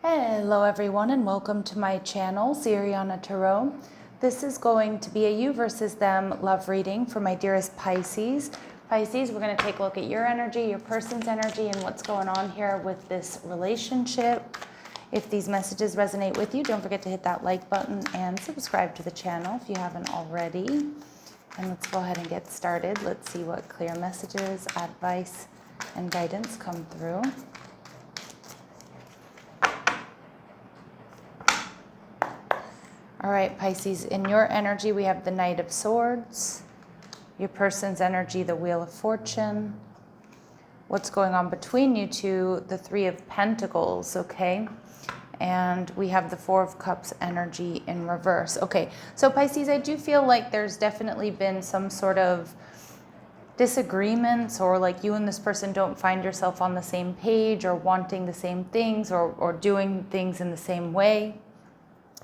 Hello everyone and welcome to my channel, Siriana Tarot. This is going to be a you versus them love reading for my dearest Pisces. Pisces, we're going to take a look at your energy, your person's energy, and what's going on here with this relationship. If these messages resonate with you, don't forget to hit that like button and subscribe to the channel if you haven't already. And let's go ahead and get started. Let's see what clear messages, advice, and guidance come through. All right, Pisces, in your energy, we have the Knight of Swords. Your person's energy, the Wheel of Fortune. What's going on between you two, the Three of Pentacles, okay? And we have the Four of Cups energy in reverse. Okay, so Pisces, I do feel like there's definitely been some sort of disagreements, or like you and this person don't find yourself on the same page or wanting the same things or doing things in the same way.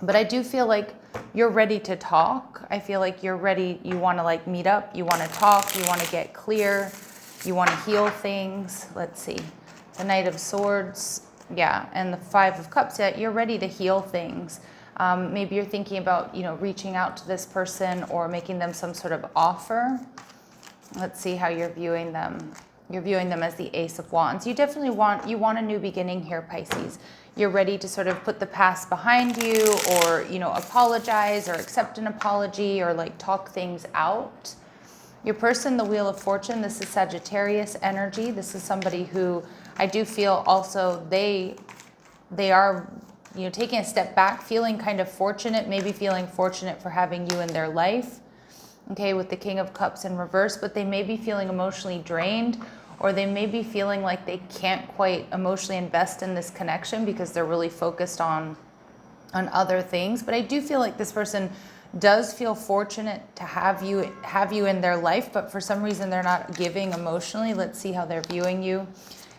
But I do feel like you're ready to talk. I feel like you're ready. You want to like meet up. You want to talk. You want to get clear. You want to heal things. Let's see. The Knight of Swords. Yeah. And the Five of Cups. Yeah, you're ready to heal things. Maybe you're thinking about, reaching out to this person or making them some sort of offer. Let's see how you're viewing them. You're viewing them as the Ace of Wands. You definitely want a new beginning here, Pisces. You're ready to sort of put the past behind you, or, apologize or accept an apology, or like talk things out. Your person, the Wheel of Fortune, this is Sagittarius energy. This is somebody who I do feel also they are, taking a step back, feeling kind of fortunate, maybe feeling fortunate for having you in their life. Okay, with the King of Cups in reverse, but they may be feeling emotionally drained, or they may be feeling like they can't quite emotionally invest in this connection because they're really focused on other things. But I do feel like this person does feel fortunate to have you in their life, but for some reason they're not giving emotionally. Let's see how they're viewing you.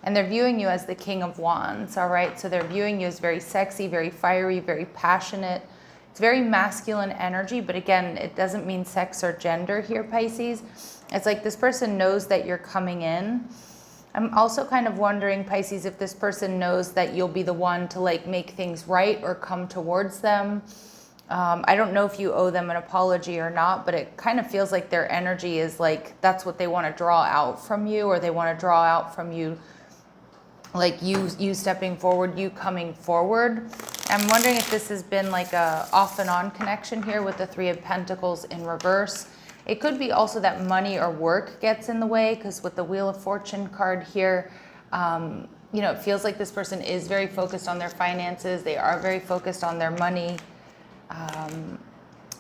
And they're viewing you as the King of Wands, all right? So they're viewing you as very sexy, very fiery, very passionate. It's very masculine energy, but again, it doesn't mean sex or gender here, Pisces. It's like this person knows that you're coming in. I'm also kind of wondering, Pisces, if this person knows that you'll be the one to like make things right or come towards them. I don't know if you owe them an apology or not, but it kind of feels like their energy is like that's what they want to draw out from you, or they want to draw out from you, like you stepping forward, you coming forward. I'm wondering if this has been like a off and on connection here with the Three of Pentacles in reverse. It could be also that money or work gets in the way, because with the Wheel of Fortune card here, it feels like this person is very focused on their finances. They are very focused on their money.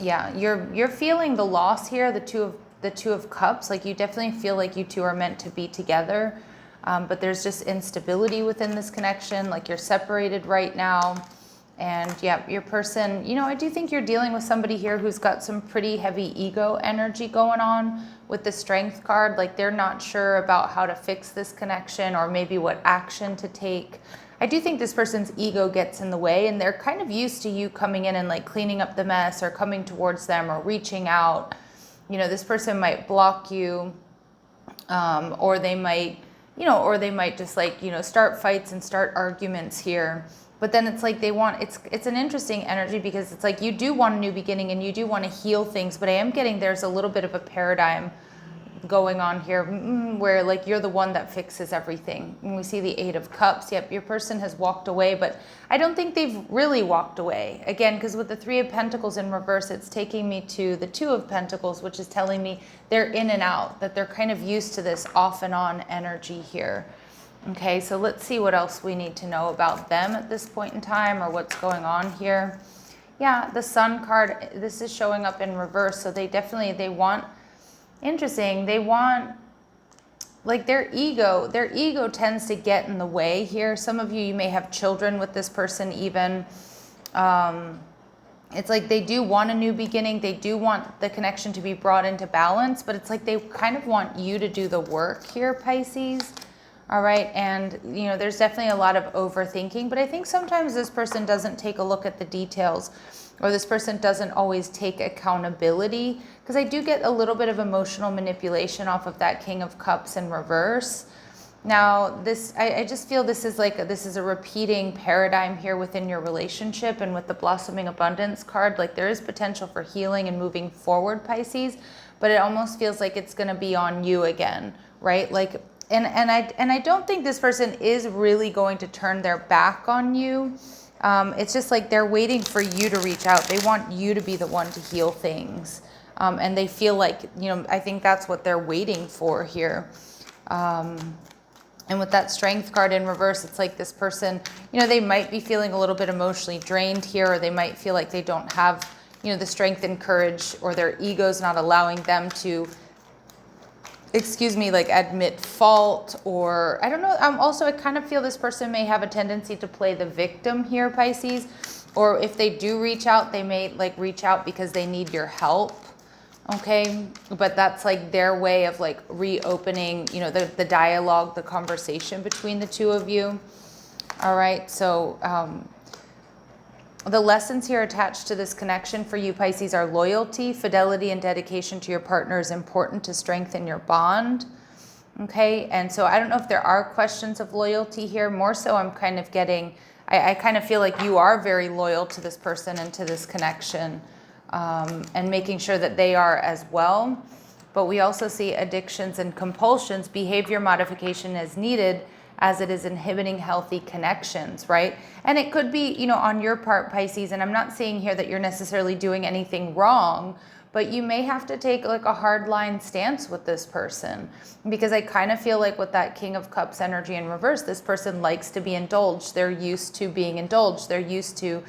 Yeah, you're feeling the loss here, the Two of Cups. Like you definitely feel like you two are meant to be together. But there's just instability within this connection, like you're separated right now. And yeah, your person, I do think you're dealing with somebody here who's got some pretty heavy ego energy going on with the Strength card. Like they're not sure about how to fix this connection, or maybe what action to take. I do think this person's ego gets in the way, and they're kind of used to you coming in and like cleaning up the mess, or coming towards them, or reaching out. This person might block you, or they might just like, start fights and start arguments here. But then it's like it's an interesting energy, because it's like you do want a new beginning and you do want to heal things, but I am getting there's a little bit of a paradigm going on here where like you're the one that fixes everything. When we see the Eight of Cups, yep, your person has walked away, but I don't think they've really walked away. Again, because with the Three of Pentacles in reverse, it's taking me to the Two of Pentacles, which is telling me they're in and out, that they're kind of used to this off and on energy here. Okay, so let's see what else we need to know about them at this point in time, or what's going on here. Yeah, the Sun card, this is showing up in reverse, so they want, interesting, they want, like their ego tends to get in the way here. Some of you may have children with this person even. It's like they do want a new beginning. They do want the connection to be brought into balance, but it's like they kind of want you to do the work here, Pisces. All right, and there's definitely a lot of overthinking, but I think sometimes this person doesn't take a look at the details, or this person doesn't always take accountability, because I do get a little bit of emotional manipulation off of that King of Cups in reverse. Now, this, I just feel this is like, this is a repeating paradigm here within your relationship, and with the Blossoming Abundance card, like there is potential for healing and moving forward, Pisces, but it almost feels like it's going to be on you again, right? Like, and I don't think this person is really going to turn their back on you. It's just like they're waiting for you to reach out. They want you to be the one to heal things. And they feel like, I think that's what they're waiting for here. And with that Strength card in reverse, it's like this person, they might be feeling a little bit emotionally drained here, or they might feel like they don't have, the strength and courage, or their ego's not allowing them to, like admit fault, or I don't know. Also, I kind of feel this person may have a tendency to play the victim here, Pisces, or if they do reach out, they may like reach out because they need your help. Okay, but that's like their way of like reopening, the dialogue, the conversation between the two of you. All right, so the lessons here attached to this connection for you, Pisces, are loyalty, fidelity, and dedication to your partner is important to strengthen your bond. Okay, and so I don't know if there are questions of loyalty here. More so, I'm kind of getting, I kind of feel like you are very loyal to this person and to this connection. And making sure that they are as well. But we also see addictions and compulsions, behavior modification is needed as it is inhibiting healthy connections, right? And it could be, on your part, Pisces, and I'm not saying here that you're necessarily doing anything wrong, but you may have to take like a hard line stance with this person, because I kind of feel like with that King of Cups energy in reverse, this person likes to be indulged. They're used to being indulged. They're used to,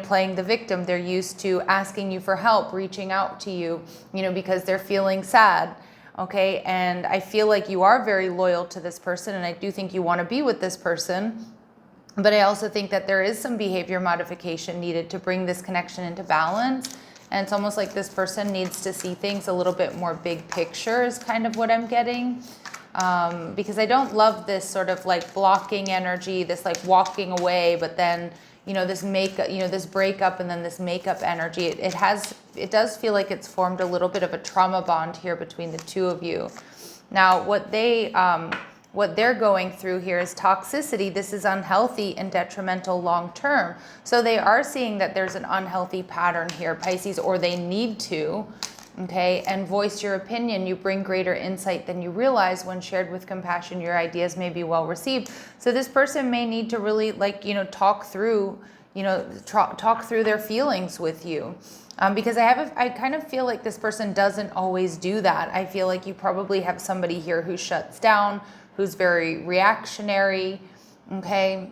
playing the victim. They're used to asking you for help, reaching out to you, because they're feeling sad. Okay. And I feel like you are very loyal to this person, and I do think you want to be with this person. But I also think that there is some behavior modification needed to bring this connection into balance. And it's almost like this person needs to see things a little bit more big picture is kind of what I'm getting. Because I don't love this sort of like blocking energy, this like walking away, but then, this makeup, this breakup and then this makeup energy. It does feel like it's formed a little bit of a trauma bond here between the two of you. Now, what they're going through here is toxicity. This is unhealthy and detrimental long term. So they are seeing that there's an unhealthy pattern here, Pisces, or they need to, okay, and voice your opinion. You bring greater insight than you realize. When shared with compassion, your ideas may be well received. So this person may need to really talk through, talk through their feelings with you. Because I kind of feel like this person doesn't always do that. I feel like you probably have somebody here who shuts down, who's very reactionary, okay?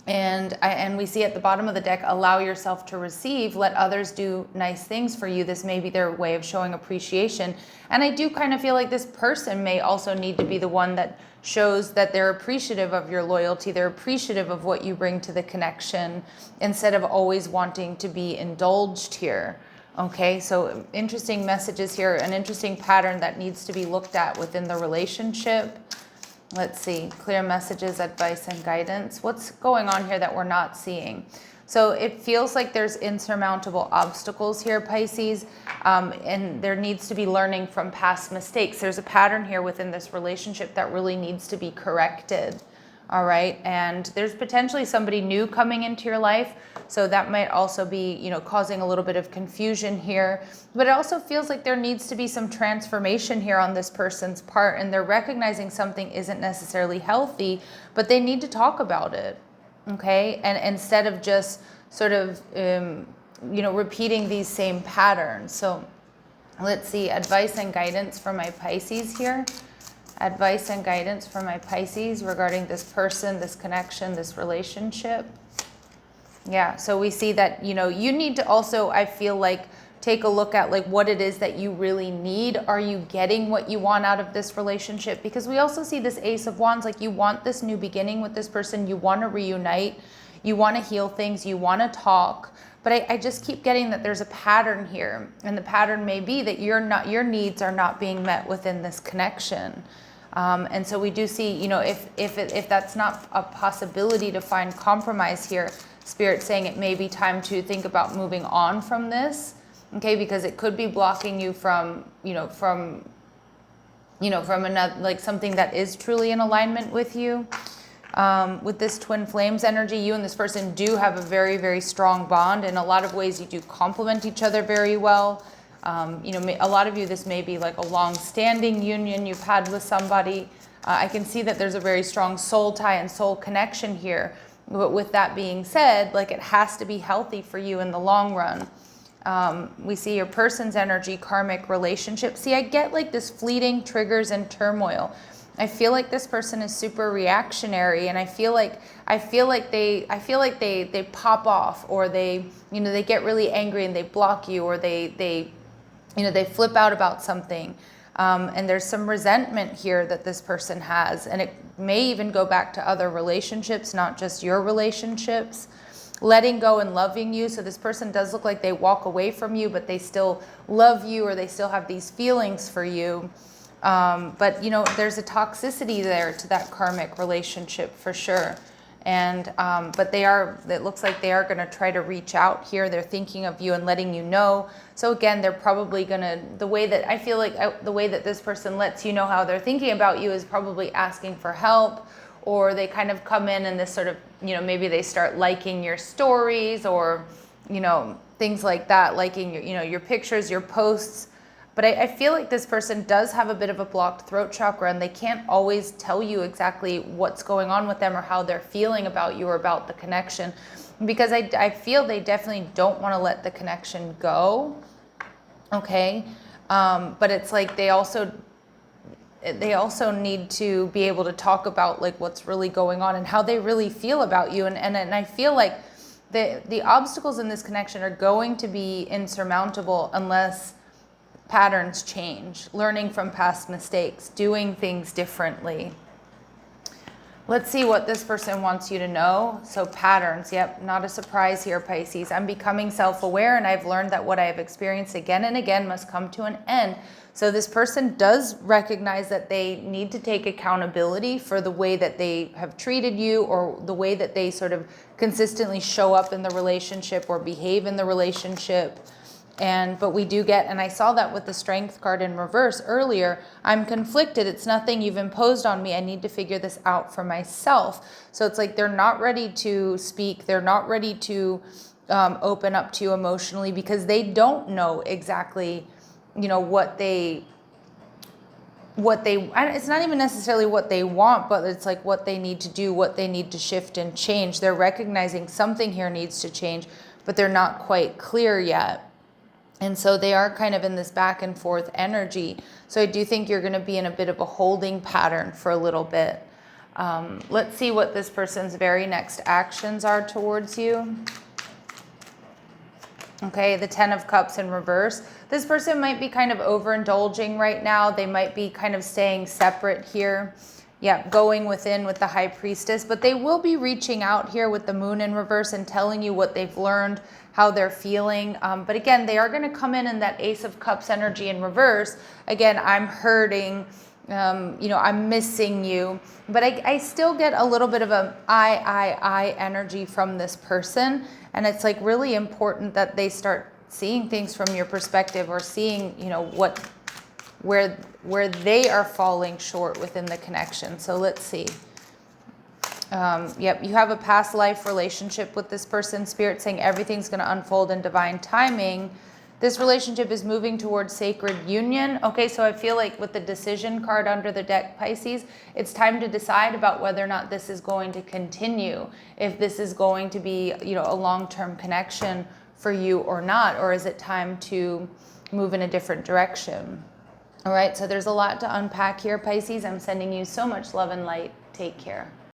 And we see at the bottom of the deck, allow yourself to receive, let others do nice things for you. This may be their way of showing appreciation. And I do kind of feel like this person may also need to be the one that shows that they're appreciative of your loyalty. They're appreciative of what you bring to the connection, instead of always wanting to be indulged here. Okay, so interesting messages here, an interesting pattern that needs to be looked at within the relationship. Let's see, clear messages, advice, and guidance. What's going on here that we're not seeing? So it feels like there's insurmountable obstacles here, Pisces, and there needs to be learning from past mistakes. There's a pattern here within this relationship that really needs to be corrected. All right, and there's potentially somebody new coming into your life, so that might also be, causing a little bit of confusion here. But it also feels like there needs to be some transformation here on this person's part, and they're recognizing something isn't necessarily healthy, but they need to talk about it, okay? And instead of just sort of, repeating these same patterns. So let's see, advice and guidance for my Pisces here. Advice and guidance for my Pisces regarding this person, this connection, this relationship. Yeah, so we see that, you need to also, I feel like, take a look at like what it is that you really need. Are you getting what you want out of this relationship? Because we also see this Ace of Wands, like you want this new beginning with this person. You want to reunite. You want to heal things. You want to talk. But I just keep getting that there's a pattern here. And the pattern may be that your needs are not being met within this connection. And so we do see, if that's not a possibility to find compromise here, Spirit saying it may be time to think about moving on from this, okay? Because it could be blocking you from, from from another, like something that is truly in alignment with you. With this twin flames energy, you and this person do have a very, very strong bond. In a lot of ways, you do complement each other very well. A lot of you, this may be like a long-standing union you've had with somebody. I can see that there's a very strong soul tie and soul connection here. But with that being said, like, it has to be healthy for you in the long run. We see your person's energy, karmic relationship. See, I get like this fleeting triggers and turmoil. I feel like this person is super reactionary, and I feel like they pop off, or they get really angry and they block you, or they flip out about something. And there's some resentment here that this person has, and it may even go back to other relationships, not just your relationships. Letting go and loving you. So this person does look like they walk away from you, but they still love you, or they still have these feelings for you. But there's a toxicity there to that karmic relationship for sure. And but it looks like they are going to try to reach out here. They're thinking of you and letting you know. So again, they're probably going to, the way that this person lets you know how they're thinking about you is probably asking for help, or they kind of come in and this sort of, maybe they start liking your stories, or, things like that, liking your pictures, your posts. But I feel like this person does have a bit of a blocked throat chakra, and they can't always tell you exactly what's going on with them or how they're feeling about you or about the connection, because I feel they definitely don't want to let the connection go. Okay. But it's like they also need to be able to talk about like what's really going on and how they really feel about you. And I feel like the obstacles in this connection are going to be insurmountable unless patterns change, learning from past mistakes, doing things differently. Let's see what this person wants you to know. So patterns, yep, not a surprise here, Pisces. I'm becoming self-aware, and I've learned that what I have experienced again and again must come to an end. So this person does recognize that they need to take accountability for the way that they have treated you, or the way that they sort of consistently show up in the relationship or behave in the relationship. But we do get, and I saw that with the Strength card in reverse earlier, I'm conflicted. It's nothing you've imposed on me. I need to figure this out for myself. So it's like they're not ready to speak. They're not ready to open up to you emotionally, because they don't know exactly, what they, it's not even necessarily what they want, but it's like what they need to do, what they need to shift and change. They're recognizing something here needs to change, but they're not quite clear yet. And so they are kind of in this back and forth energy. So I do think you're going to be in a bit of a holding pattern for a little bit. Let's see what this person's very next actions are towards you. Okay, the 10 of Cups in reverse. This person might be kind of overindulging right now. They might be kind of staying separate here. Yeah, going within with the High Priestess. But they will be reaching out here with the Moon in reverse and telling you what they've learned, how they're feeling. But again, they are going to come in that Ace of Cups energy in reverse. Again, I'm hurting. I'm missing you. But I still get a little bit of a I energy from this person. And it's like really important that they start seeing things from your perspective, or seeing, where they are falling short within the connection. So let's see. Yep, you have a past life relationship with this person. Spirit saying everything's going to unfold in divine timing. This relationship is moving towards sacred union. Okay, so I feel like with the Decision card under the deck, Pisces, it's time to decide about whether or not this is going to continue. If this is going to be, a long-term connection for you or not, or is it time to move in a different direction? All right, so there's a lot to unpack here, Pisces. I'm sending you so much love and light. Take care.